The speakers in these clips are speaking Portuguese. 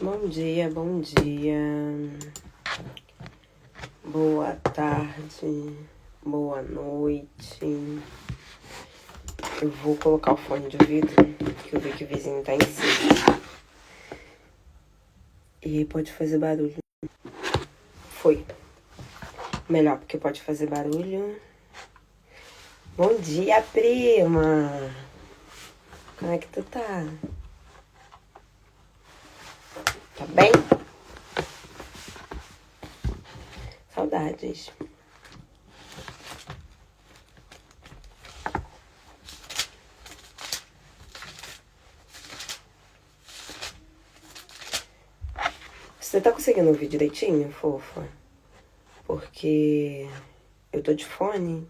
Bom dia, boa tarde, boa noite. Eu vou colocar o fone de ouvido, que eu vi que o vizinho tá em cima. E pode fazer barulho. Foi. Melhor, porque pode fazer barulho. Bom dia, prima! Como é que tu tá? Tá bem? Saudades. Você tá conseguindo ouvir direitinho, fofa? Porque eu tô de fone.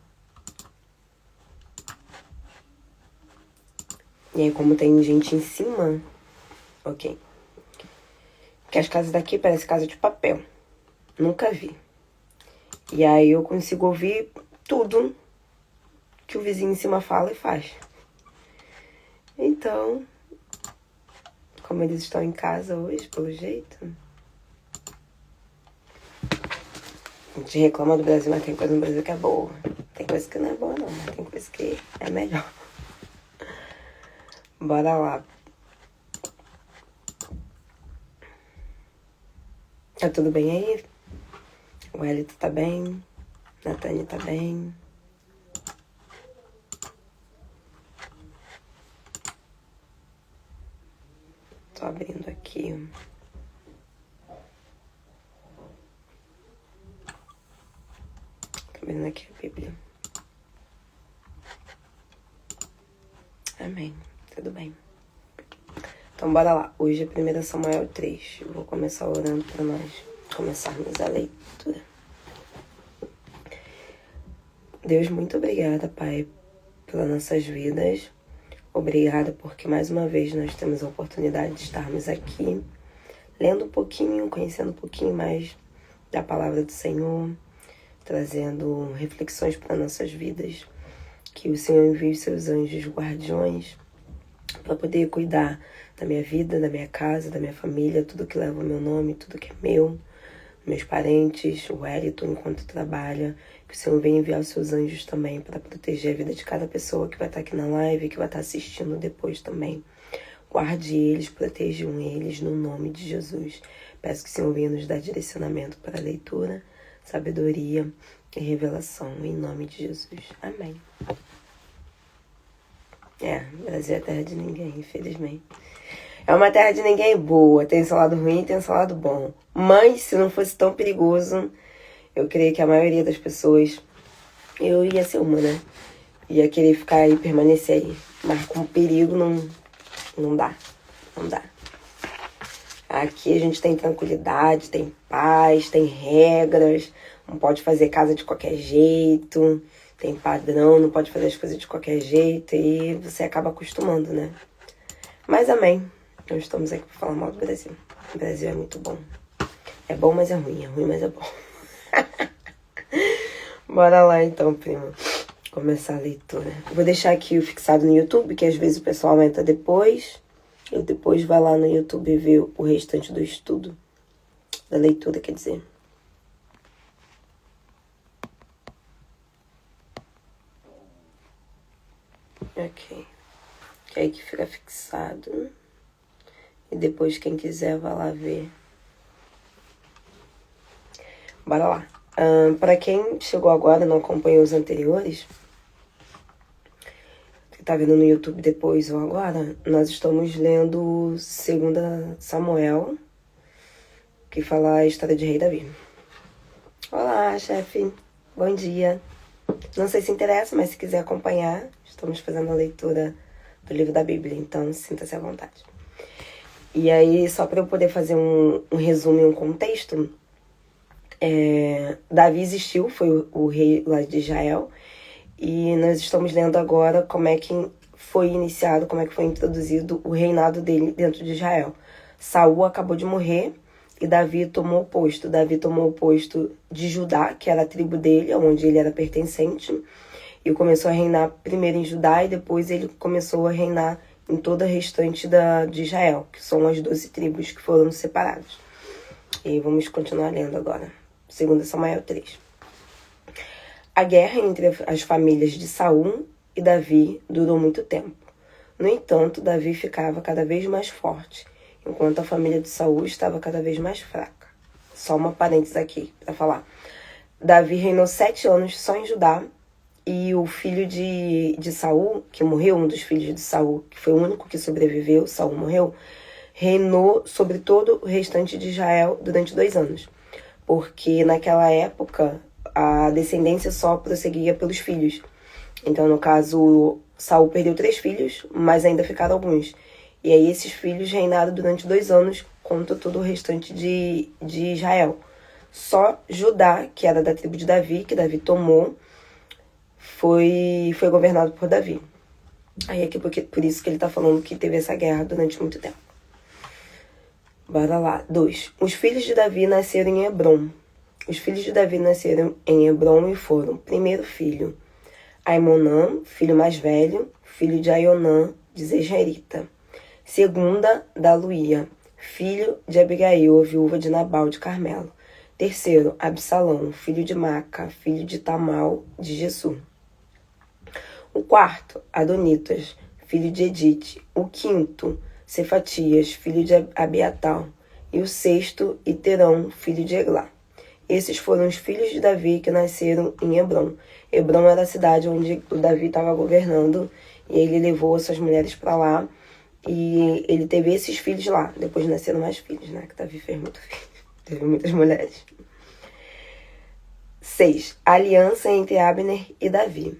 E aí, como tem gente em cima, ok. Porque as casas daqui parecem casa de papel. Nunca vi. E aí eu consigo ouvir tudo que o vizinho em cima fala e faz. Então, como eles estão em casa hoje, pelo jeito, a gente reclama do Brasil, mas tem coisa no Brasil que é boa. Tem coisa que não é boa não, mas tem coisa que é melhor. Bora lá. Tá tudo bem aí? O Elito tá bem? Natânia tá bem? Tô abrindo aqui. Tô abrindo aqui a Bíblia. Amém. Tudo bem. Então bora lá. Hoje é 1 Samuel 3. Eu vou começar orando para nós começarmos a leitura. Deus, muito obrigada, Pai, pelas nossas vidas. Obrigada porque mais uma vez nós temos a oportunidade de estarmos aqui, lendo um pouquinho, conhecendo um pouquinho mais da palavra do Senhor, trazendo reflexões para nossas vidas. Que o Senhor envie os seus anjos guardiões para poder cuidar da minha vida, da minha casa, da minha família, tudo que leva o meu nome, tudo que é meu, meus parentes, o Elito enquanto trabalha. Que o Senhor venha enviar os seus anjos também para proteger a vida de cada pessoa que vai estar aqui na live, que vai estar assistindo depois também. Guarde eles, protejam eles no nome de Jesus. Peço que o Senhor venha nos dar direcionamento para a leitura, sabedoria e revelação, em nome de Jesus. Amém. Brasil é terra de ninguém, infelizmente. É uma terra de ninguém boa, tem seu lado ruim e tem seu lado bom. Mas, se não fosse tão perigoso, eu creio que a maioria das pessoas, eu ia ser uma, né? Ia querer ficar aí, permanecer aí. Mas com perigo não dá. Aqui a gente tem tranquilidade, tem paz, tem regras, não pode fazer casa de qualquer jeito, tem padrão, não pode fazer as coisas de qualquer jeito e você acaba acostumando, né? Mas amém, nós estamos aqui para falar mal do Brasil. O Brasil é muito bom. É bom, mas é ruim, mas é bom. Bora lá então, prima, começar a leitura. Vou deixar aqui o fixado no YouTube, que às vezes o pessoal entra depois. Eu depois vai lá no YouTube ver o restante do estudo, da leitura, quer dizer. Ok. Que aí que fica fixado. E depois quem quiser vai lá ver. Bora lá. Para quem chegou agora e não acompanhou os anteriores, que tá vendo no YouTube depois ou agora, nós estamos lendo 2 Samuel, que fala a história de Rei Davi. Olá, chefe. Bom dia. Não sei se interessa, mas se quiser acompanhar, estamos fazendo a leitura do livro da Bíblia, então sinta-se à vontade. E aí, só para eu poder fazer um resumo e um contexto, Davi existiu, foi o rei lá de Israel, e nós estamos lendo agora como é que foi iniciado, como é que foi introduzido o reinado dele dentro de Israel. Saul acabou de morrer e Davi tomou o posto. Davi tomou o posto de Judá, que era a tribo dele, onde ele era pertencente, e começou a reinar primeiro em Judá e depois ele começou a reinar em toda a restante de Israel, que são as 12 tribos que foram separadas. E vamos continuar lendo agora. 2 Samuel 3. A guerra entre as famílias de Saul e Davi durou muito tempo. No entanto, Davi ficava cada vez mais forte, enquanto a família de Saul estava cada vez mais fraca. Só uma parênteses aqui para falar. Davi reinou 7 anos só em Judá, e o filho de Saul, que morreu, um dos filhos de Saul, que foi o único que sobreviveu, Saul morreu, reinou sobre todo o restante de Israel durante 2 anos. Porque naquela época a descendência só prosseguia pelos filhos. Então, no caso, Saul perdeu 3 filhos, mas ainda ficaram alguns. E aí esses filhos reinaram durante 2 anos contra todo o restante de Israel. Só Judá, que era da tribo de Davi, que Davi tomou, foi governado por Davi. Aí aqui por isso que ele tá falando que teve essa guerra durante muito tempo. Bora lá. 2. Os filhos de Davi nasceram em Hebrom. Os filhos de Davi nasceram em Hebrom e foram: primeiro filho, Aimonã, filho mais velho, filho de Aionã, de Zezerita. Segunda, Daluía, filho de Abigail, viúva de Nabal de Carmelo. Terceiro, Absalão, filho de Maca, filho de Tamal, de Jessu. O quarto, Adonitas, filho de Edite. O quinto, Cefatias, filho de Abiatal. E o sexto, Iterão, filho de Eglá. Esses foram os filhos de Davi que nasceram em Hebrom. Hebrom era a cidade onde o Davi estava governando, e ele levou suas mulheres para lá, e ele teve esses filhos lá. Depois nasceram mais filhos, né? Que Davi fez muito filho. Teve muitas mulheres. 6. Aliança entre Abner e Davi.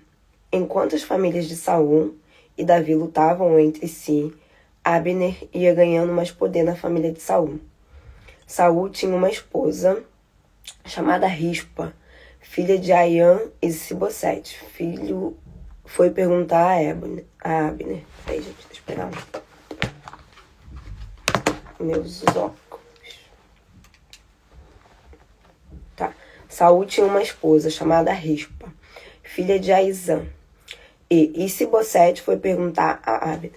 Enquanto as famílias de Saul e Davi lutavam entre si, Abner ia ganhando mais poder na família de Saul. Saul tinha uma esposa chamada Rispa, filha de Aiã e Sibosete. Filho foi perguntar a Abner. Peraí, gente, deixa eu pegar meus óculos. Tá. Saul tinha uma esposa chamada Rispa, filha de Aizã. E Sibosete foi perguntar a Abner.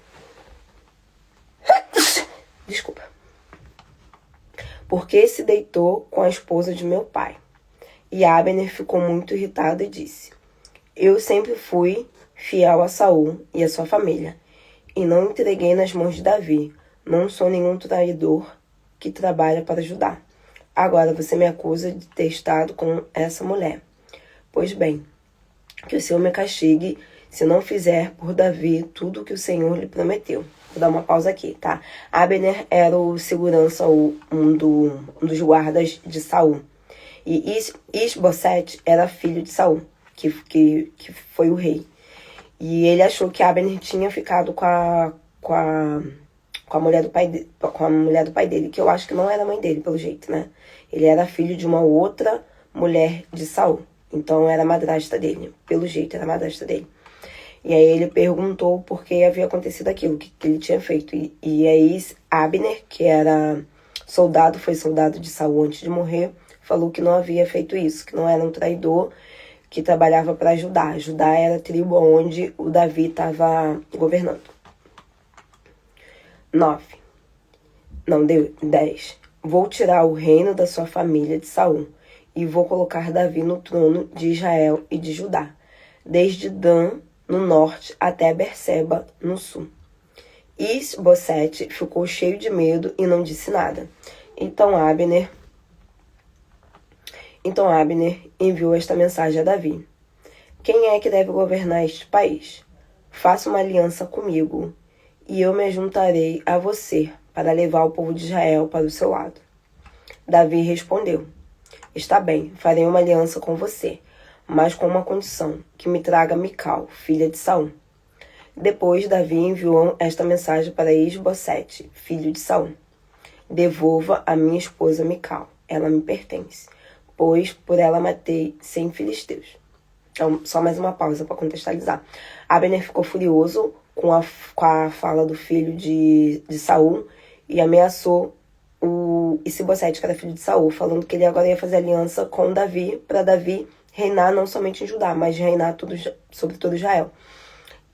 Desculpa. Por que se deitou com a esposa de meu pai? E Abner ficou muito irritado e disse: eu sempre fui fiel a Saul e a sua família, e não entreguei nas mãos de Davi. Não sou nenhum traidor que trabalha para Judá. Agora você me acusa de ter estado com essa mulher. Pois bem, que o Senhor me castigue se não fizer por Davi tudo o que o Senhor lhe prometeu. Vou dar uma pausa aqui, tá? Abner era o segurança, um dos guardas de Saul. E Isbosete era filho de Saul, que foi o rei. E ele achou que Abner tinha ficado com a mulher do pai dele, que eu acho que não era mãe dele, pelo jeito, né? Ele era filho de uma outra mulher de Saul. Então era madrasta dele. Pelo jeito, era madrasta dele. E aí ele perguntou por que havia acontecido aquilo, que ele tinha feito. E aí Abner, que era soldado, foi soldado de Saul antes de morrer, falou que não havia feito isso, que não era um traidor, que trabalhava para Judá. Judá era a tribo onde o Davi estava governando. 10. Vou tirar o reino da sua família de Saul e vou colocar Davi no trono de Israel e de Judá, desde Dan, no norte, até Berseba, no sul. Isbosete ficou cheio de medo e não disse nada. Então Abner enviou esta mensagem a Davi: quem é que deve governar este país? Faça uma aliança comigo, e eu me juntarei a você para levar o povo de Israel para o seu lado. Davi respondeu: está bem, farei uma aliança com você, mas com uma condição, que me traga Mical, filha de Saul. Depois Davi enviou esta mensagem para Isbosete, filho de Saul: devolva a minha esposa Mical, ela me pertence, pois por ela matei 100 filisteus. Então, só mais uma pausa para contextualizar. Abner ficou furioso com a fala do filho de Saul e ameaçou o Isbosete, que era filho de Saul, falando que ele agora ia fazer aliança com Davi, para Davi reinar não somente em Judá, mas reinar sobre todo Israel.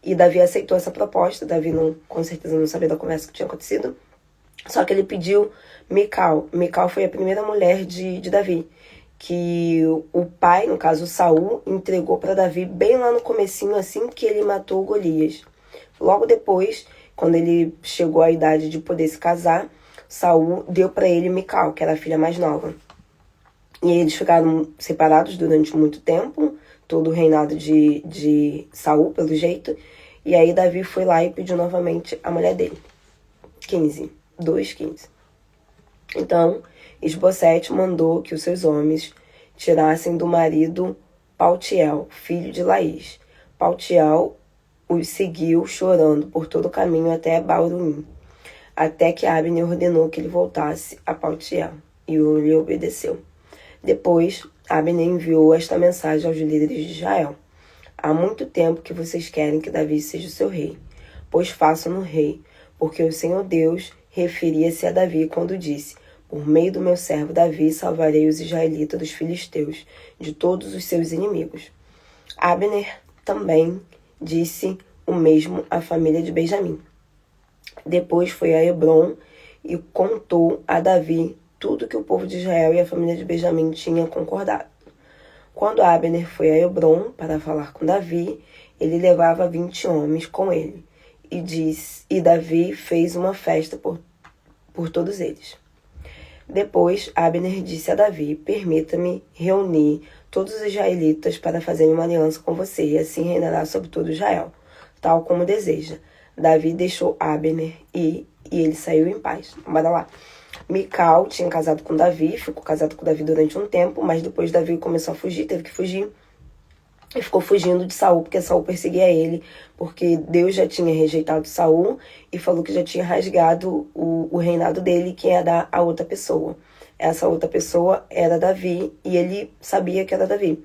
E Davi aceitou essa proposta. Davi não, com certeza não sabia da conversa que tinha acontecido. Só que ele pediu Mical. Mical foi a primeira mulher de Davi, que o pai, no caso Saul, entregou para Davi bem lá no comecinho, assim que ele matou Golias. Logo depois, quando ele chegou à idade de poder se casar, Saul deu para ele Mical, que era a filha mais nova. E eles ficaram separados durante muito tempo, todo o reinado de Saul, pelo jeito. E aí Davi foi lá e pediu novamente a mulher dele. 2:15. Então, Isbosete mandou que os seus homens tirassem do marido Paltiel, filho de Laís. Paltiel os seguiu chorando por todo o caminho até Bahurim, até que Abner ordenou que ele voltasse a Paltiel, e ele obedeceu. Depois, Abner enviou esta mensagem aos líderes de Israel: há muito tempo que vocês querem que Davi seja o seu rei, pois façam-no rei, porque o Senhor Deus referia-se a Davi quando disse: por meio do meu servo Davi salvarei os israelitas dos filisteus, de todos os seus inimigos. Abner também disse o mesmo à família de Benjamim. Depois foi a Hebrom e contou a Davi tudo que o povo de Israel e a família de Benjamim tinham concordado. Quando Abner foi a Hebrom para falar com Davi, ele levava 20 homens com ele. E Davi fez uma festa por todos eles. Depois, Abner disse a Davi: permita-me reunir todos os israelitas para fazerem uma aliança com você, e assim reinará sobre todo Israel, tal como deseja. Davi deixou Abner e ele saiu em paz. Bora lá. Mical tinha casado com Davi, ficou casado com Davi durante um tempo, mas depois Davi começou a fugir, teve que fugir. E ficou fugindo de Saul, porque Saul perseguia ele, porque Deus já tinha rejeitado Saul e falou que já tinha rasgado o reinado dele, que ia dar a outra pessoa. Essa outra pessoa era Davi, e ele sabia que era Davi.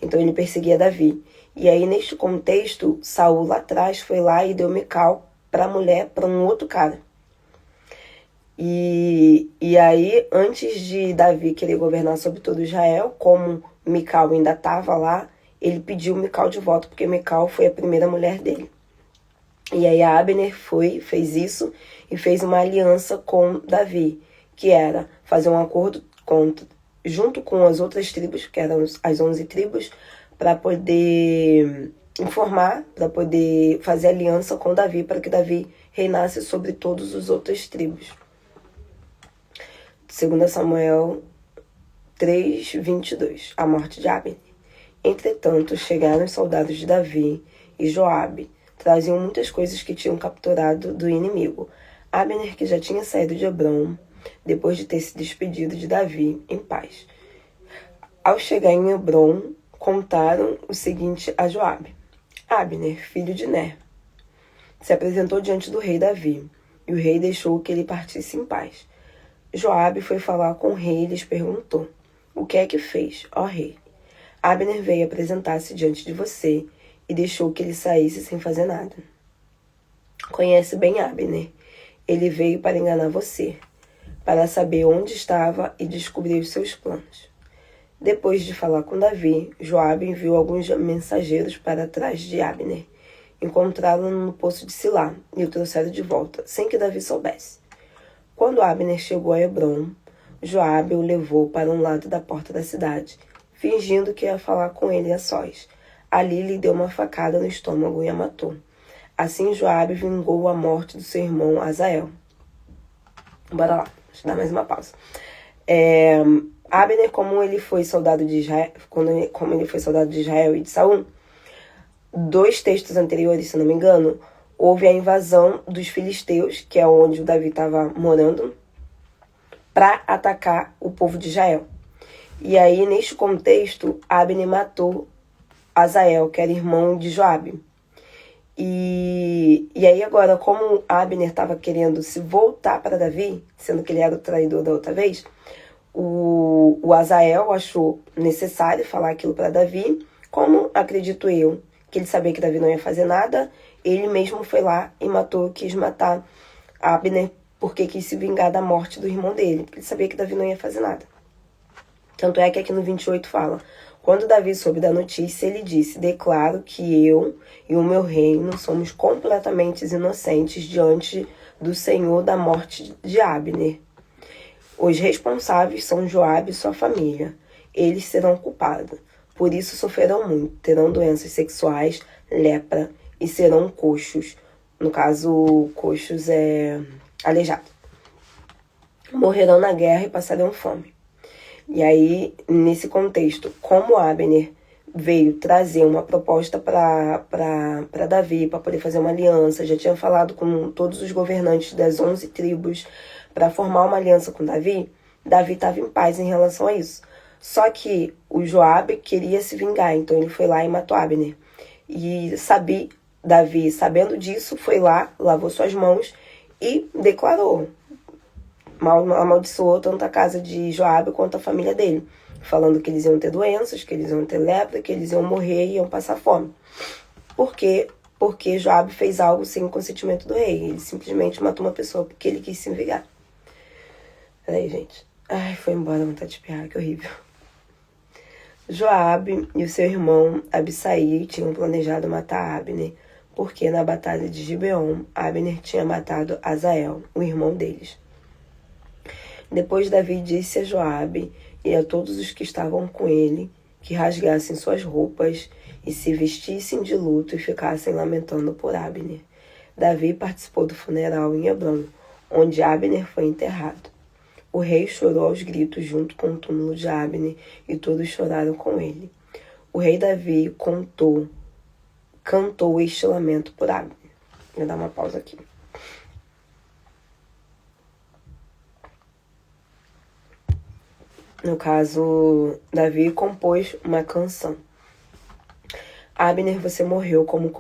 Então ele perseguia Davi. E aí, neste contexto, Saul lá atrás foi lá e deu Mical para a mulher, para um outro cara. E aí, antes de Davi querer governar sobre todo Israel, como Mical ainda estava lá, ele pediu Mical de volta, porque Mical foi a primeira mulher dele. E aí Abner fez isso e fez uma aliança com Davi, que era fazer um acordo junto com as outras tribos, que eram as 11 tribos, para poder informar, para poder fazer aliança com Davi, para que Davi reinasse sobre todas as outras tribos. 2 Samuel 3:22, a morte de Abner. Entretanto, chegaram os soldados de Davi e Joabe, traziam muitas coisas que tinham capturado do inimigo. Abner, que já tinha saído de Hebrom, depois de ter se despedido de Davi em paz. Ao chegar em Hebrom, contaram o seguinte a Joabe: Abner, filho de Ner, se apresentou diante do rei Davi, e o rei deixou que ele partisse em paz. Joabe foi falar com o rei e lhes perguntou: o que é que fez, ó rei? Abner veio apresentar-se diante de você e deixou que ele saísse sem fazer nada. Conhece bem Abner. Ele veio para enganar você, para saber onde estava e descobrir os seus planos. Depois de falar com Davi, Joabe enviou alguns mensageiros para trás de Abner. Encontraram-no no poço de Silá e o trouxeram de volta, sem que Davi soubesse. Quando Abner chegou a Hebrom, Joabe o levou para um lado da porta da cidade, fingindo que ia falar com ele a sós. Ali lhe deu uma facada no estômago e a matou. Assim Joabe vingou a morte do seu irmão Azael. Bora lá, deixa eu dar mais uma pausa. Abner, como ele foi soldado de Israel, como ele foi soldado de Israel e de Saul, 2 textos anteriores, se não me engano, houve a invasão dos filisteus, que é onde o Davi estava morando, para atacar o povo de Israel. E aí, neste contexto, Abner matou Azael, que era irmão de Joabe. E aí agora, como Abner estava querendo se voltar para Davi, sendo que ele era o traidor da outra vez, o Azael achou necessário falar aquilo para Davi. Como, acredito eu, que ele sabia que Davi não ia fazer nada, ele mesmo foi lá e quis matar Abner, porque quis se vingar da morte do irmão dele, porque ele sabia que Davi não ia fazer nada. Tanto é que aqui no 28 fala: Quando Davi soube da notícia, ele disse: declaro que eu e o meu reino somos completamente inocentes diante do Senhor da morte de Abner. Os responsáveis são Joabe e sua família. Eles serão culpados. Por isso sofrerão muito. Terão doenças sexuais, lepra e serão coxos. No caso, coxos é aleijado. Morrerão na guerra e passarão fome. E aí, nesse contexto, como Abner veio trazer uma proposta para Davi, para poder fazer uma aliança, já tinha falado com todos os governantes das 11 tribos para formar uma aliança com Davi, Davi estava em paz em relação a isso. Só que o Joabe queria se vingar, então ele foi lá e matou Abner. E Davi, sabendo disso, foi lá, lavou suas mãos e declarou: amaldiçoou tanto a casa de Joabe quanto a família dele, falando que eles iam ter doenças, que eles iam ter lepra, que eles iam morrer e iam passar fome. Por quê? Porque Joabe fez algo sem o consentimento do rei. Ele simplesmente matou uma pessoa porque ele quis se vingar. Peraí, gente. Ai, foi embora, vontade de espirrar, que horrível. Joabe e o seu irmão Abisai tinham planejado matar Abner, porque na batalha de Gibeon, Abner tinha matado Asael, o irmão deles. Depois Davi disse a Joabe e a todos os que estavam com ele que rasgassem suas roupas e se vestissem de luto e ficassem lamentando por Abner. Davi participou do funeral em Hebrom, onde Abner foi enterrado. O rei chorou aos gritos junto com o túmulo de Abner e todos choraram com ele. O rei Davi cantou este lamento por Abner. Vou dar uma pausa aqui. No caso, Davi compôs uma canção. Abner, você morreu como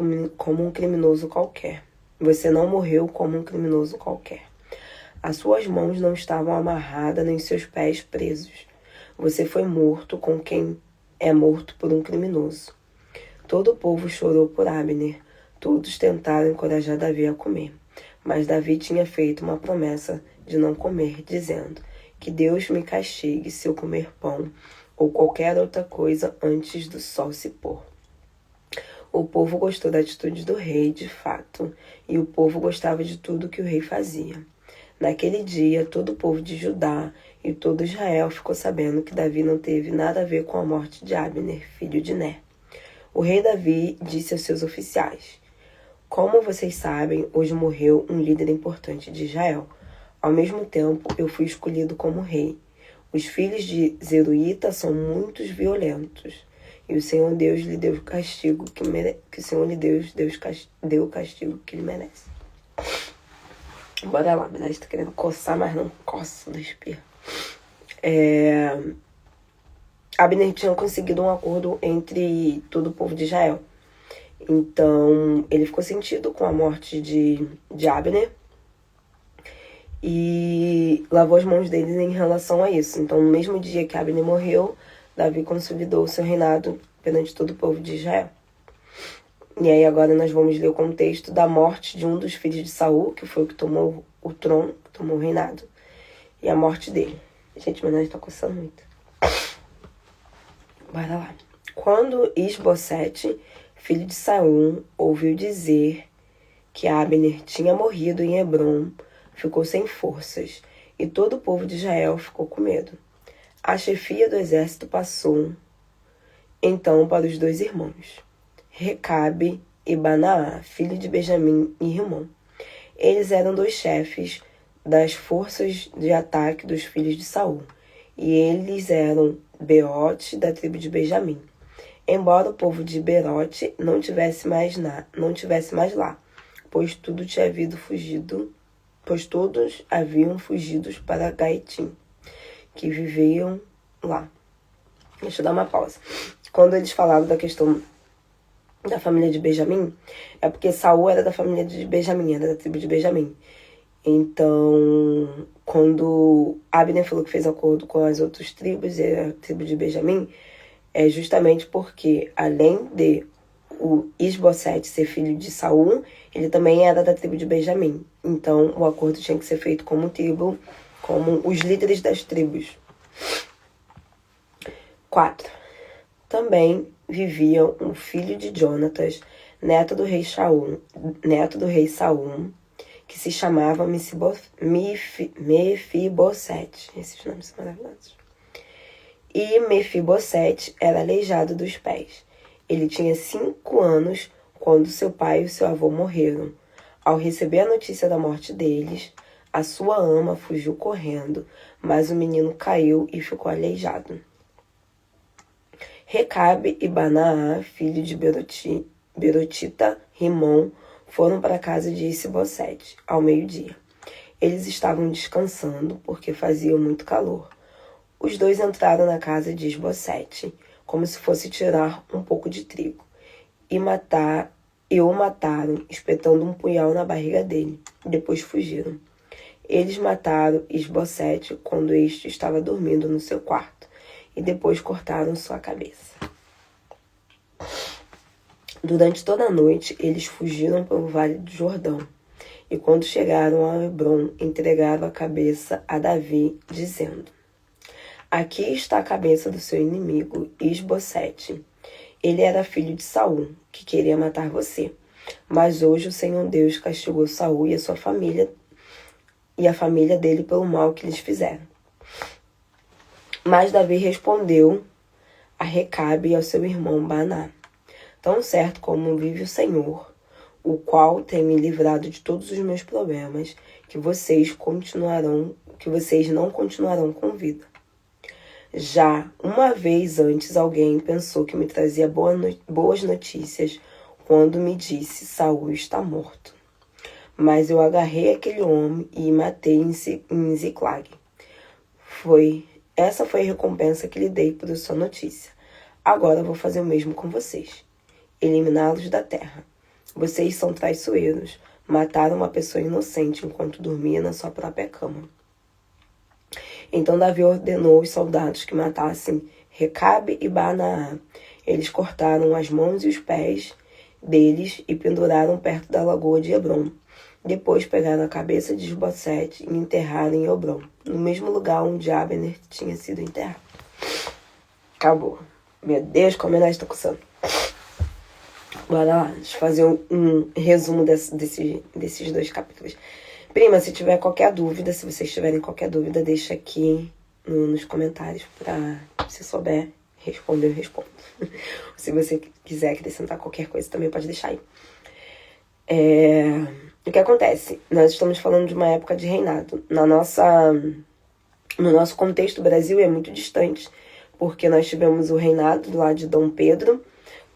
um criminoso qualquer. Você não morreu como um criminoso qualquer. As suas mãos não estavam amarradas nem seus pés presos. Você foi morto com quem é morto por um criminoso. Todo o povo chorou por Abner. Todos tentaram encorajar Davi a comer. Mas Davi tinha feito uma promessa de não comer, dizendo: que Deus me castigue se eu comer pão ou qualquer outra coisa antes do sol se pôr. O povo gostou da atitude do rei, de fato, e o povo gostava de tudo que o rei fazia. Naquele dia, todo o povo de Judá e todo Israel ficou sabendo que Davi não teve nada a ver com a morte de Abner, filho de Ner. O rei Davi disse aos seus oficiais: como vocês sabem, hoje morreu um líder importante de Israel. Ao mesmo tempo, eu fui escolhido como rei. Os filhos de Zeruíta são muito violentos. E o Senhor Deus lhe deu o castigo que o Senhor lhe deu o castigo que ele merece. Bora lá, mas tá querendo coçar, mas não coça do espirro. Abner tinha conseguido um acordo entre todo o povo de Israel. Então, ele ficou sentido com a morte de Abner e lavou as mãos deles em relação a isso. Então, no mesmo dia que Abner morreu, Davi consolidou o seu reinado perante todo o povo de Israel. E aí agora nós vamos ler o contexto da morte de um dos filhos de Saul, que foi o que tomou o trono, que tomou o reinado, e a morte dele. Gente, meu nariz tá coçando muito. Bora lá. Quando Isbosete, filho de Saul, ouviu dizer que Abner tinha morrido em Hebrom, ficou sem forças, e todo o povo de Israel ficou com medo. A chefia do exército passou, então, para os dois irmãos, Recabe e Banaá, filho de Benjamim e Rimon. Eles eram dois chefes das forças de ataque dos filhos de Saul, e eles eram Beote, da tribo de Benjamim. Embora o povo de Berote não tivesse mais lá, pois todos haviam fugido para Gaitim, que viviam lá. Deixa eu dar uma pausa. Quando eles falaram da questão da família de Benjamim, é porque Saul era da família de Benjamim, era da tribo de Benjamim. Então, quando Abner falou que fez acordo com as outras tribos e a tribo de Benjamim, é justamente porque, além de o Isbosete ser filho de Saul, ele também era da tribo de Benjamim. Então, o acordo tinha que ser feito como tribo, como os líderes das tribos. 4. também vivia um filho de Jonatas, neto do rei Saul, que se chamava Mefibosete. Esses nomes são maravilhosos. E Mefibosete era aleijado dos pés. Ele tinha 5 anos quando seu pai e seu avô morreram. Ao receber a notícia da morte deles, a sua ama fugiu correndo, mas o menino caiu e ficou aleijado. Recabe e Banaá, filho de Berotita Rimon, foram para a casa de Isibosete, ao meio-dia. Eles estavam descansando, porque fazia muito calor. Os dois entraram na casa de Isbosete, como se fosse tirar um pouco de trigo, e o mataram, espetando um punhal na barriga dele. Depois fugiram. Eles mataram Isbosete quando este estava dormindo no seu quarto, e depois cortaram sua cabeça. Durante toda a noite, eles fugiram pelo Vale do Jordão, e quando chegaram a Hebrom, entregaram a cabeça a Davi, dizendo: Aqui está a cabeça do seu inimigo, Isbosete. Ele era filho de Saul, que queria matar você. Mas hoje o Senhor Deus castigou Saul e a sua família e a família dele pelo mal que lhes fizeram. Mas Davi respondeu a Recabe e ao seu irmão Baná: Tão certo como vive o Senhor, o qual tem me livrado de todos os meus problemas, que vocês não continuarão com vida. Já uma vez antes alguém pensou que me trazia boas notícias quando me disse: Saul está morto. Mas eu agarrei aquele homem e matei em Ziclag. Essa foi a recompensa que lhe dei por sua notícia. Agora vou fazer o mesmo com vocês. Eliminá-los da terra. Vocês são traiçoeiros. Mataram uma pessoa inocente enquanto dormia na sua própria cama. Então Davi ordenou os soldados que matassem Recabe e Banaá. Eles cortaram as mãos e os pés deles e penduraram perto da lagoa de Hebrom. Depois pegaram a cabeça de Isbosete e enterraram em Hebrom, no mesmo lugar onde Abner tinha sido enterrado. Acabou. Meu Deus, como eu estou coçando. Bora lá, deixa eu fazer um resumo desses 2 capítulos. Prima, se tiver qualquer dúvida, se vocês tiverem qualquer dúvida, deixa aqui nos comentários pra, se souber responder, eu respondo. Se você quiser acrescentar qualquer coisa, também pode deixar aí. O que acontece? Nós estamos falando de uma época de reinado. No nosso contexto, o Brasil é muito distante, porque nós tivemos o reinado lá de Dom Pedro,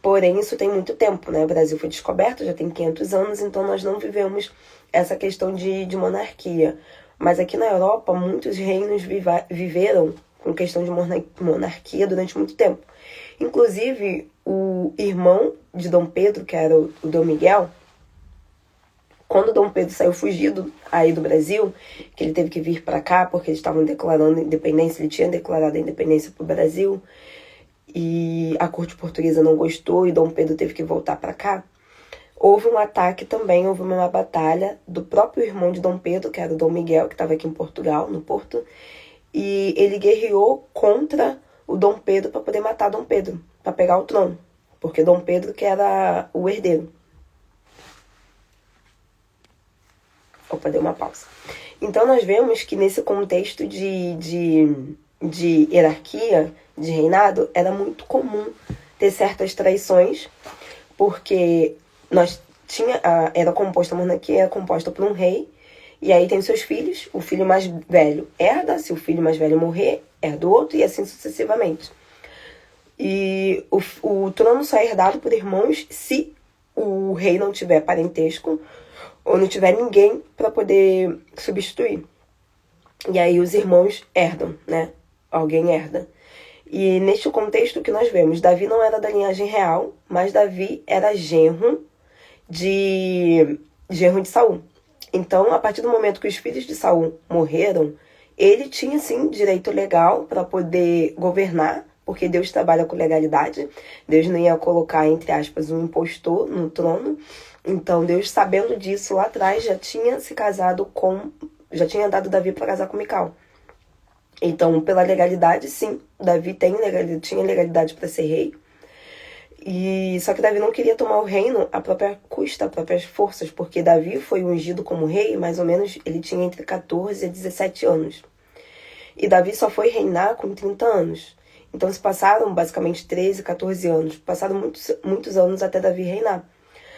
porém isso tem muito tempo, né? O Brasil foi descoberto, já tem 500 anos, então nós não vivemos essa questão de monarquia. Mas aqui na Europa, muitos reinos viveram com questão de monarquia durante muito tempo. Inclusive, o irmão de Dom Pedro, que era o Dom Miguel, quando Dom Pedro saiu fugido aí do Brasil, que ele teve que vir para cá porque eles estavam declarando independência, ele tinha declarado a independência para o Brasil, e a corte portuguesa não gostou e Dom Pedro teve que voltar para cá. Houve um ataque também, houve uma batalha do próprio irmão de Dom Pedro, que era o Dom Miguel, que estava aqui em Portugal, no Porto, e ele guerreou contra o Dom Pedro para poder matar Dom Pedro, para pegar o trono, porque Dom Pedro que era o herdeiro. Opa, deu uma pausa. Então nós vemos que nesse contexto de hierarquia, de reinado, era muito comum ter certas traições, porque a monarquia era composta por um rei, e aí tem seus filhos, o filho mais velho herda, se o filho mais velho morrer, herda o outro, e assim sucessivamente. E o trono só é herdado por irmãos se o rei não tiver parentesco, ou não tiver ninguém para poder substituir. E aí os irmãos herdam, né? Alguém herda. E neste contexto que nós vemos, Davi não era da linhagem real, mas Davi era genro de Saul. Então, a partir do momento que os filhos de Saul morreram, ele tinha, sim, direito legal para poder governar, porque Deus trabalha com legalidade. Deus não ia colocar, entre aspas, um impostor no trono. Então, Deus, sabendo disso lá atrás, já tinha dado Davi para casar com Mical. Então, pela legalidade, sim, Davi tinha legalidade para ser rei. E só que Davi não queria tomar o reino à própria custa, às próprias forças, porque Davi foi ungido como rei, mais ou menos, ele tinha entre 14 e 17 anos. E Davi só foi reinar com 30 anos. Então se passaram basicamente 13, 14 anos. Passaram muitos anos até Davi reinar.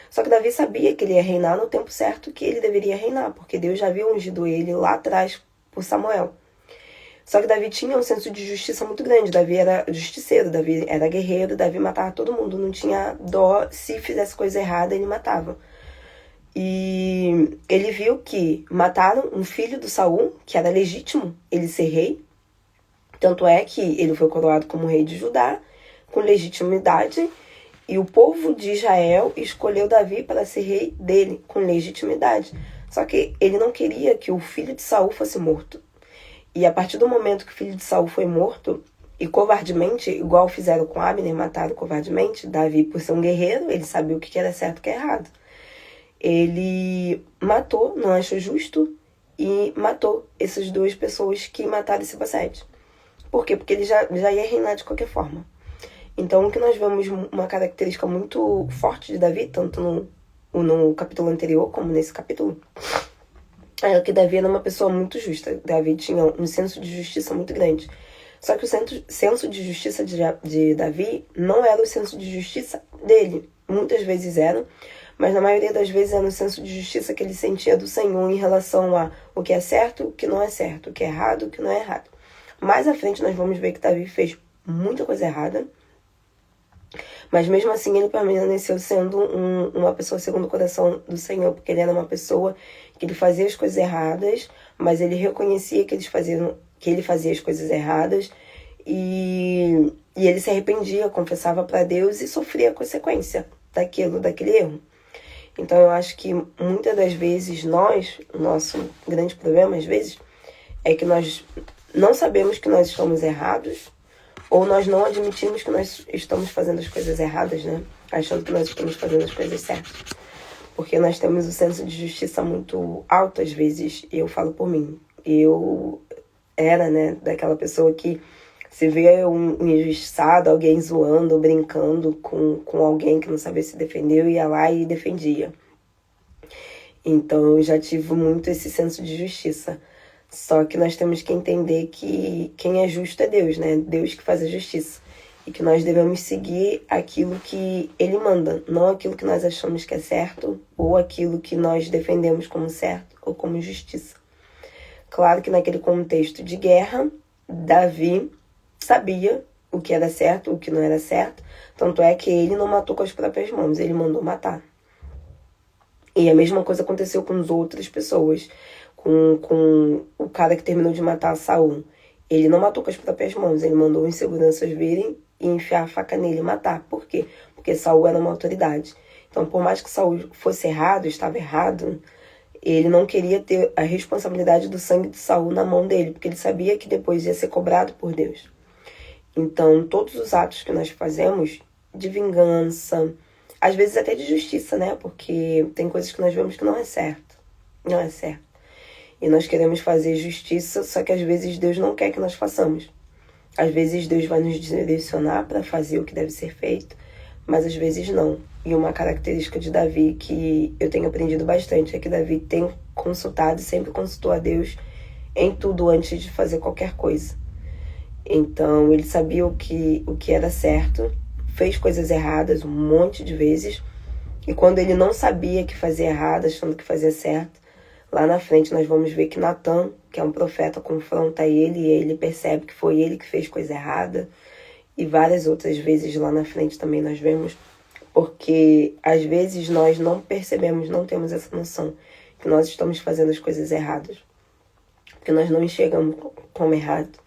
Só que Davi sabia que ele ia reinar no tempo certo que ele deveria reinar, porque Deus já havia ungido ele lá atrás por Samuel. Só que Davi tinha um senso de justiça muito grande. Davi era justiceiro, Davi era guerreiro, Davi matava todo mundo. Não tinha dó, se fizesse coisa errada, ele matava. E ele viu que mataram um filho do Saul, que era legítimo ele ser rei. Tanto é que ele foi coroado como rei de Judá, com legitimidade. E o povo de Israel escolheu Davi para ser rei dele, com legitimidade. Só que ele não queria que o filho de Saul fosse morto. E a partir do momento que o filho de Saul foi morto, e covardemente, igual fizeram com Abner, mataram covardemente, Davi, por ser um guerreiro, ele sabia o que era certo e o que era errado. Ele matou, não achou justo, e matou essas duas pessoas que mataram esse Isibosete. Por quê? Porque ele já ia reinar de qualquer forma. Então, o que nós vemos uma característica muito forte de Davi, tanto no capítulo anterior como nesse capítulo, é que Davi era uma pessoa muito justa. Davi tinha um senso de justiça muito grande. Só que o senso de justiça de Davi não era o senso de justiça dele. Muitas vezes era, mas na maioria das vezes era o senso de justiça que ele sentia do Senhor em relação a o que é certo, o que não é certo, o que é errado, o que não é errado. Mais à frente nós vamos ver que Davi fez muita coisa errada, mas mesmo assim ele permaneceu sendo uma pessoa segundo o coração do Senhor, porque ele era uma pessoa que ele fazia as coisas erradas, mas ele reconhecia que ele fazia as coisas erradas e ele se arrependia, confessava para Deus e sofria a consequência daquele erro. Então eu acho que muitas das vezes o nosso grande problema às vezes é que nós não sabemos que nós estamos errados, ou nós não admitimos que nós estamos fazendo as coisas erradas, né? Achando que nós estamos fazendo as coisas certas. Porque nós temos o senso de justiça muito alto às vezes, e eu falo por mim. Eu era, né, daquela pessoa que se vê um injustiçado, alguém zoando, brincando com alguém que não sabia se defender, eu ia lá e defendia. Então eu já tive muito esse senso de justiça. Só que nós temos que entender que quem é justo é Deus, né? Deus que faz a justiça. E que nós devemos seguir aquilo que Ele manda, não aquilo que nós achamos que é certo, ou aquilo que nós defendemos como certo ou como justiça. Claro que naquele contexto de guerra, Davi sabia o que era certo, o que não era certo. Tanto é que ele não matou com as próprias mãos, ele mandou matar. E a mesma coisa aconteceu com as outras pessoas. Com o cara que terminou de matar Saul. Ele não matou com as próprias mãos, ele mandou os seguranças virem e enfiar a faca nele e matar. Por quê? Porque Saul era uma autoridade. Então, por mais que Saul fosse errado, estava errado, ele não queria ter a responsabilidade do sangue de Saul na mão dele, porque ele sabia que depois ia ser cobrado por Deus. Então, todos os atos que nós fazemos de vingança, às vezes até de justiça, né? Porque tem coisas que nós vemos que não é certo. Não é certo. E nós queremos fazer justiça, só que às vezes Deus não quer que nós façamos. Às vezes Deus vai nos direcionar para fazer o que deve ser feito, mas às vezes não. E uma característica de Davi que eu tenho aprendido bastante é que Davi tem consultado, sempre consultou a Deus em tudo antes de fazer qualquer coisa. Então ele sabia o que era certo, fez coisas erradas um monte de vezes, e quando ele não sabia que fazia errado, achando que fazia certo, lá na frente nós vamos ver que Natan, que é um profeta, confronta ele e ele percebe que foi ele que fez coisa errada. E várias outras vezes lá na frente também nós vemos, porque às vezes nós não percebemos, não temos essa noção que nós estamos fazendo as coisas erradas. Porque nós não enxergamos como errado.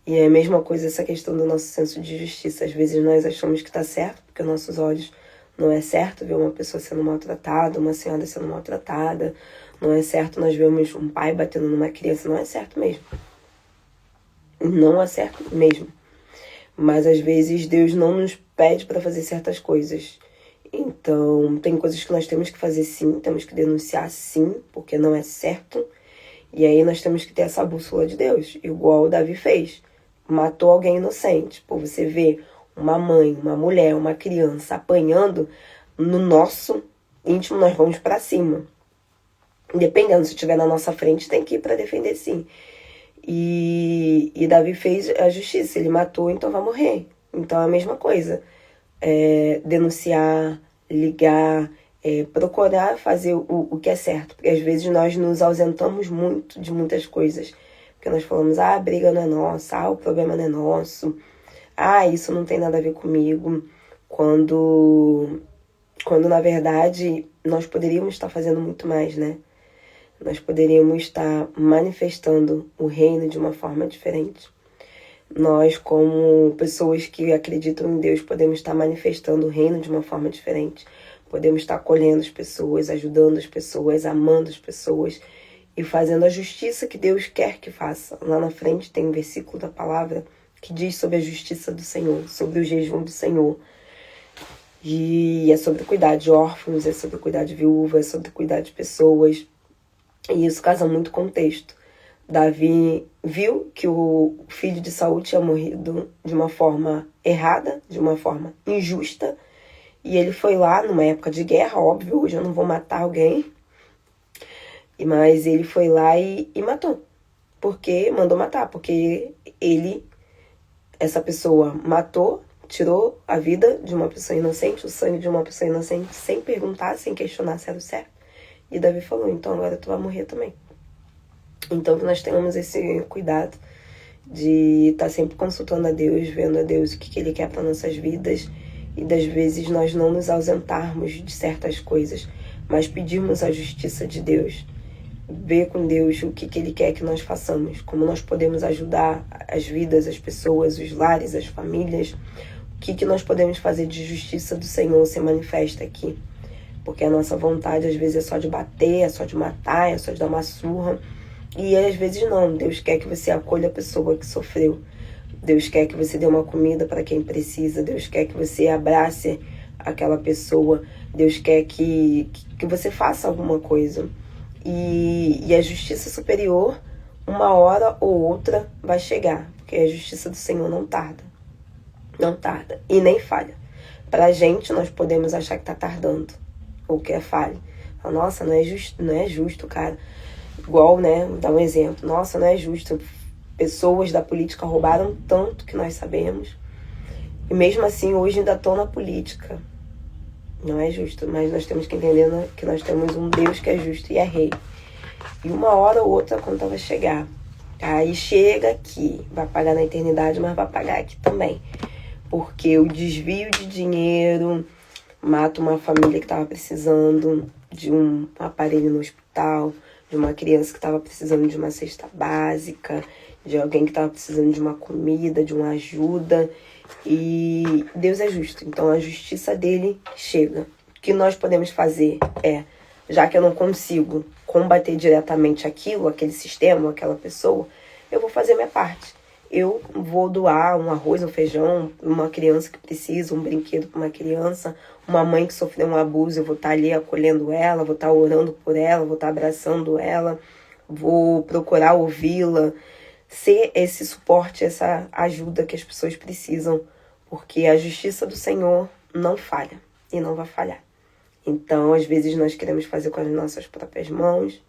E é a mesma coisa essa questão do nosso senso de justiça. Às vezes nós achamos que está certo, porque aos nossos olhos não é certo ver uma pessoa sendo maltratada, uma senhora sendo maltratada. Não é certo nós vemos um pai batendo numa criança. Não é certo mesmo. Não é certo mesmo. Mas às vezes Deus não nos pede para fazer certas coisas. Então tem coisas que nós temos que fazer sim, temos que denunciar sim, porque não é certo. E aí nós temos que ter essa bússola de Deus, igual o Davi fez. Matou alguém inocente. Pô, você vê uma mãe, uma mulher, uma criança apanhando, no nosso íntimo nós vamos para cima. Dependendo, se estiver na nossa frente, tem que ir para defender, sim. E Davi fez a justiça, ele matou, então vai morrer. Então é a mesma coisa. Denunciar, ligar, procurar fazer o que é certo. Porque às vezes nós nos ausentamos muito de muitas coisas. Porque nós falamos, a briga não é nossa, o problema não é nosso, isso não tem nada a ver comigo. Quando na verdade nós poderíamos estar fazendo muito mais, né? Nós poderíamos estar manifestando o reino de uma forma diferente. Nós, como pessoas que acreditam em Deus, podemos estar manifestando o reino de uma forma diferente. Podemos estar acolhendo as pessoas, ajudando as pessoas, amando as pessoas e fazendo a justiça que Deus quer que faça. Lá na frente tem um versículo da palavra que diz sobre a justiça do Senhor, sobre o jejum do Senhor. E é sobre cuidar de órfãos, é sobre cuidar de viúvas, é sobre cuidar de pessoas. E isso casa muito com o texto. Davi viu que o filho de Saul tinha morrido de uma forma errada, de uma forma injusta. E ele foi lá, numa época de guerra, óbvio, hoje eu não vou matar alguém. Mas ele foi lá e matou. Mandou matar, porque essa pessoa matou, tirou a vida de uma pessoa inocente, o sangue de uma pessoa inocente, sem perguntar, sem questionar se era o certo. E Davi falou, então agora tu vai morrer também. Então que nós tenhamos esse cuidado de estar sempre consultando a Deus, vendo a Deus o que Ele quer para nossas vidas. E das vezes nós não nos ausentarmos de certas coisas, mas pedirmos a justiça de Deus. Ver com Deus o que Ele quer que nós façamos, como nós podemos ajudar as vidas, as pessoas, os lares, as famílias, o que nós podemos fazer de justiça do Senhor se manifesta aqui. Porque a nossa vontade às vezes é só de bater, é só de matar, é só de dar uma surra. E às vezes não, Deus quer que você acolha a pessoa que sofreu. Deus quer que você dê uma comida para quem precisa, Deus quer que você abrace aquela pessoa, Deus quer que você faça alguma coisa. E a justiça superior, uma hora ou outra, vai chegar. Porque a justiça do Senhor não tarda. Não tarda. E nem falha. Pra gente, nós podemos achar que tá tardando. Ou que é falha. Nossa, não é justo, cara. Igual, né? Vou dar um exemplo. Nossa, não é justo. Pessoas da política roubaram tanto que nós sabemos. E mesmo assim, hoje ainda estão na política. Não é justo, mas nós temos que entender, né, que nós temos um Deus que é justo e é rei. E uma hora ou outra a conta vai chegar. Aí chega aqui, vai pagar na eternidade, mas vai pagar aqui também. Porque o desvio de dinheiro mata uma família que estava precisando de um aparelho no hospital, de uma criança que estava precisando de uma cesta básica, de alguém que estava precisando de uma comida, de uma ajuda. E Deus é justo, então a justiça dele chega. O que nós podemos fazer já que eu não consigo combater diretamente aquele sistema, aquela pessoa, eu vou fazer minha parte. Eu vou doar um arroz, um feijão, uma criança que precisa, um brinquedo para uma criança, uma mãe que sofreu um abuso, eu vou estar ali acolhendo ela, vou estar orando por ela, vou estar abraçando ela, vou procurar ouvi-la, ser esse suporte, essa ajuda que as pessoas precisam, porque a justiça do Senhor não falha e não vai falhar. Então, às vezes, nós queremos fazer com as nossas próprias mãos,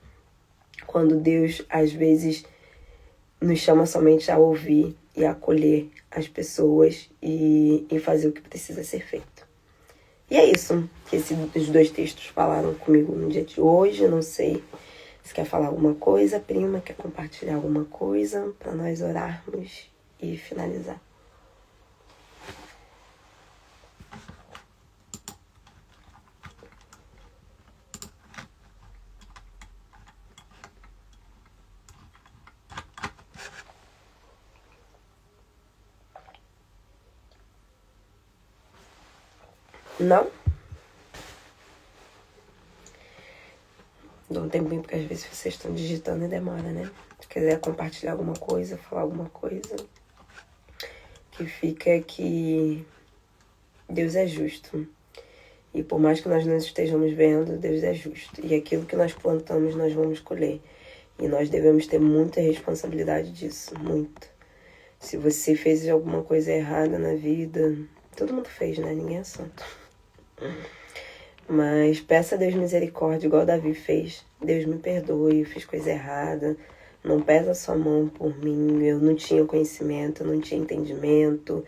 quando Deus, às vezes, nos chama somente a ouvir e a acolher as pessoas e fazer o que precisa ser feito. E é isso que os dois textos falaram comigo no dia de hoje. Eu não sei se quer falar alguma coisa, prima, quer compartilhar alguma coisa para nós orarmos e finalizar. Não? Dou um tempinho, porque às vezes vocês estão digitando e demora, né? Se quiser compartilhar alguma coisa, falar alguma coisa, que fica que Deus é justo. E por mais que nós não estejamos vendo, Deus é justo. E aquilo que nós plantamos, nós vamos colher. E nós devemos ter muita responsabilidade disso, muito. Se você fez alguma coisa errada na vida, Todo mundo fez, né? Ninguém é santo. Mas peça a Deus misericórdia, igual Davi fez. Deus me perdoe, eu fiz coisa errada. Não pesa a sua mão por mim. Eu não tinha conhecimento, eu não tinha entendimento.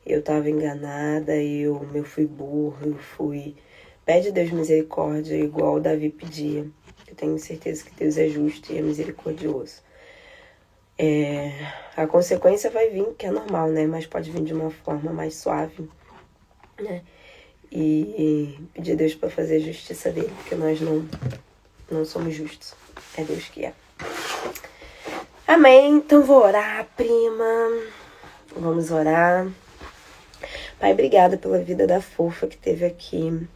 Eu estava enganada, eu fui burro, Pede a Deus misericórdia, igual Davi pedia. Eu tenho certeza que Deus é justo e é misericordioso. A consequência vai vir, que é normal, né? Mas pode vir de uma forma mais suave, né? E pedir a Deus para fazer a justiça dele, porque nós não somos justos. É Deus que é. Amém. Então vou orar, prima. Vamos orar. Pai, obrigada pela vida da fofa que teve aqui.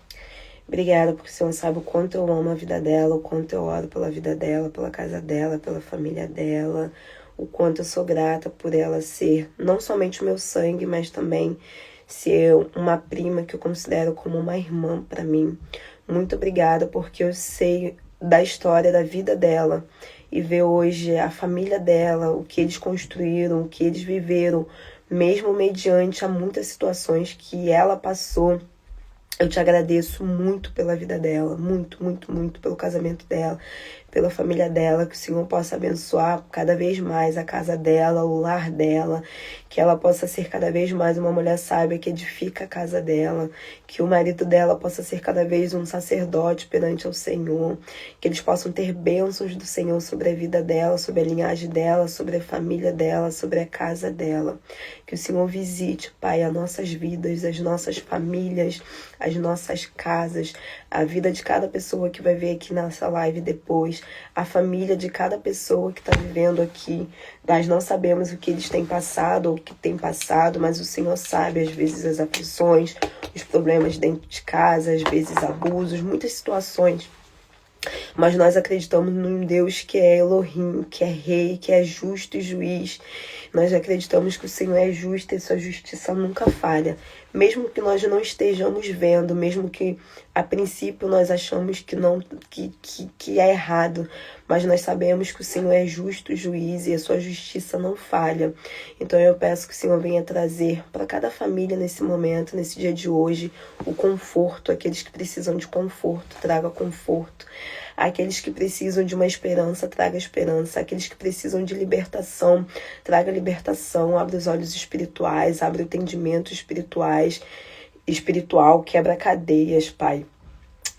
Obrigada porque o Senhor sabe o quanto eu amo a vida dela, o quanto eu oro pela vida dela, pela casa dela, pela família dela, o quanto eu sou grata por ela ser não somente o meu sangue, mas também ser uma prima que eu considero como uma irmã para mim. Muito obrigada porque eu sei da história da vida dela e ver hoje a família dela, o que eles construíram, o que eles viveram, mesmo mediante a muitas situações que ela passou. Eu te agradeço muito pela vida dela, muito, muito, muito pelo casamento dela, pela família dela, que o Senhor possa abençoar cada vez mais a casa dela, o lar dela, que ela possa ser cada vez mais uma mulher sábia que edifica a casa dela, que o marido dela possa ser cada vez um sacerdote perante ao Senhor, que eles possam ter bênçãos do Senhor sobre a vida dela, sobre a linhagem dela, sobre a família dela, sobre a casa dela. Que o Senhor visite, Pai, as nossas vidas, as nossas famílias, as nossas casas, a vida de cada pessoa que vai ver aqui nessa live depois, a família de cada pessoa que está vivendo aqui. Nós não sabemos o que eles têm passado ou o que têm passado, mas o Senhor sabe, às vezes, as aflições, os problemas dentro de casa, às vezes abusos, muitas situações. Mas nós acreditamos num Deus que é Elohim, que é Rei, que é justo e juiz. Nós acreditamos que o Senhor é justo e sua justiça nunca falha. Mesmo que nós não estejamos vendo, mesmo que a princípio nós achamos que é errado, mas nós sabemos que o Senhor é justo juiz e a sua justiça não falha. Então eu peço que o Senhor venha trazer para cada família nesse momento, nesse dia de hoje, o conforto, aqueles que precisam de conforto, traga conforto. Aqueles que precisam de uma esperança, traga esperança. Aqueles que precisam de libertação, traga libertação. Abre os olhos espirituais, abre o entendimento espiritual, quebra cadeias, Pai.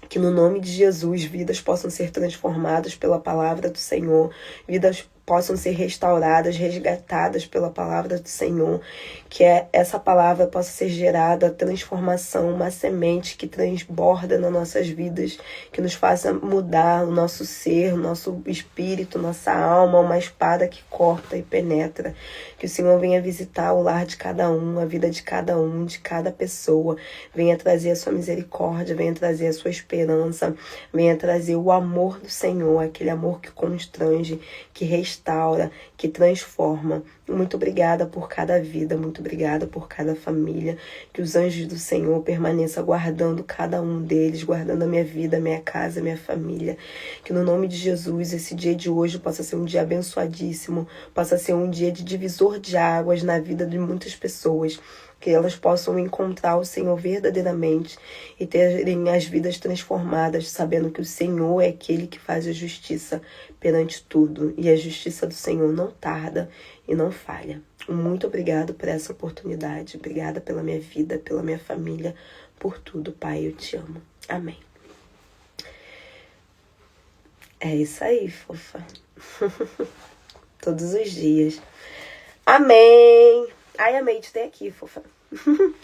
Que no nome de Jesus, vidas possam ser transformadas pela palavra do Senhor, vidas possam ser restauradas, resgatadas pela palavra do Senhor, que essa palavra possa ser gerada, transformação, uma semente que transborda nas nossas vidas, que nos faça mudar o nosso ser, o nosso espírito, nossa alma, uma espada que corta e penetra. Que o Senhor venha visitar o lar de cada um, a vida de cada pessoa, venha trazer a sua misericórdia, venha trazer a sua esperança, venha trazer o amor do Senhor, aquele amor que constrange, que restaura, que transforma. Muito obrigada por cada vida, muito obrigada por cada família, que os anjos do Senhor permaneçam guardando cada um deles, guardando a minha vida, a minha casa, a minha família, que no nome de Jesus esse dia de hoje possa ser um dia abençoadíssimo, possa ser um dia de divisor de águas na vida de muitas pessoas, que elas possam encontrar o Senhor verdadeiramente e terem as vidas transformadas, sabendo que o Senhor é aquele que faz a justiça perante tudo, e a justiça do Senhor não tarda e não falha. Muito obrigado por essa oportunidade, obrigada pela minha vida, pela minha família, por tudo, Pai, eu te amo. Amém. É isso aí, fofa. Todos os dias. Amém. Ai, amei te ter aqui, fofa.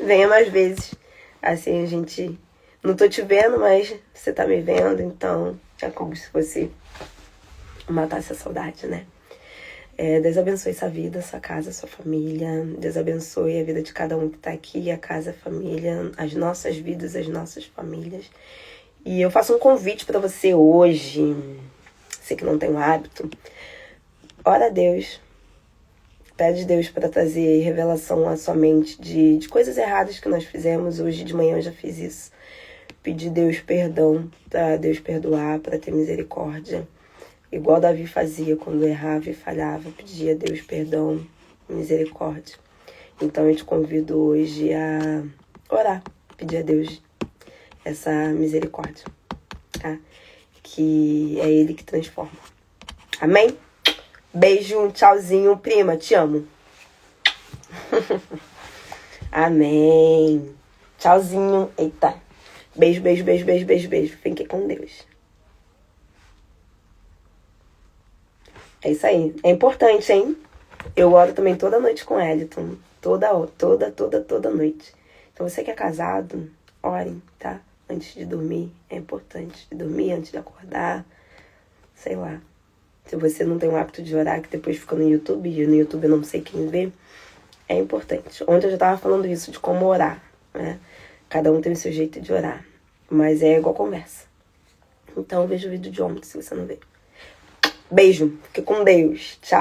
Venha mais vezes. Assim a gente... Não tô te vendo, mas você tá me vendo, então é como se fosse matar essa saudade, né? Deus abençoe sua vida, sua casa, sua família. Deus abençoe a vida de cada um que tá aqui, a casa, a família, as nossas vidas, as nossas famílias. E eu faço um convite pra você hoje, você que não tem o hábito, ora a Deus. Pede a Deus para trazer revelação à sua mente de coisas erradas que nós fizemos. Hoje de manhã eu já fiz isso. Pedi a Deus perdão, para Deus perdoar, para ter misericórdia. Igual Davi fazia quando errava e falhava. Pedia a Deus perdão, misericórdia. Então eu te convido hoje a orar, pedir a Deus essa misericórdia, tá? Que é Ele que transforma. Amém? Beijo, tchauzinho, prima, te amo. Amém. Tchauzinho. Eita. Beijo, beijo, beijo, beijo, beijo, beijo. Fiquem com Deus. É isso aí. É importante, hein? Eu oro também toda noite com o Eliton. Toda noite. Então você que é casado, orem, tá? Antes de dormir. É importante. De dormir, antes de acordar. Sei lá. Se você não tem o hábito de orar, que depois fica no YouTube, e no YouTube eu não sei quem vê, é importante. Ontem eu já tava falando isso, de como orar, né? Cada um tem o seu jeito de orar. Mas é igual conversa. Então veja o vídeo de ontem, se você não vê. Beijo. Fique com Deus. Tchau.